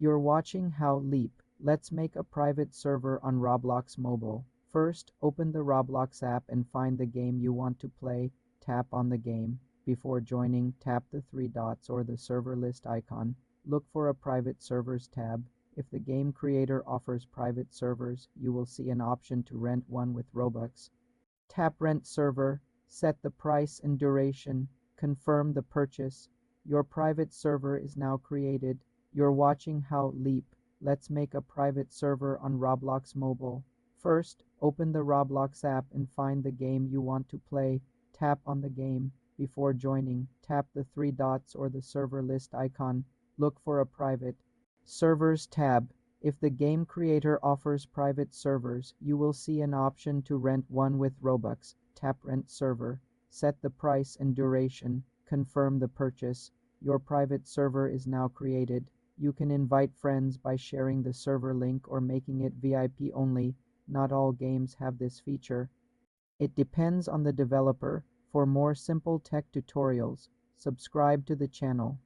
You're watching How Leap. Let's make a private server on Roblox Mobile. First, open the Roblox app and find the game you want to play. Tap on the game. Before joining, tap the three dots or the server list icon. Look for a private servers tab. If the game creator offers private servers, you will see an option to rent one with Robux. Tap Rent Server. Set the price and duration. Confirm the purchase. Your private server is now created. You're watching How Leap. Let's make a private server on Roblox Mobile. First, open the Roblox app and find the game you want to play. Tap on the game. Before joining, tap the three dots or the server list icon. Look for a private servers tab. If the game creator offers private servers, you will see an option to rent one with Robux. Tap Rent Server. Set the price and duration. Confirm the purchase. Your private server is now created. You can invite friends by sharing the server link or making it VIP only. Not all games have this feature. It depends on the developer. For more simple tech tutorials, subscribe to the channel.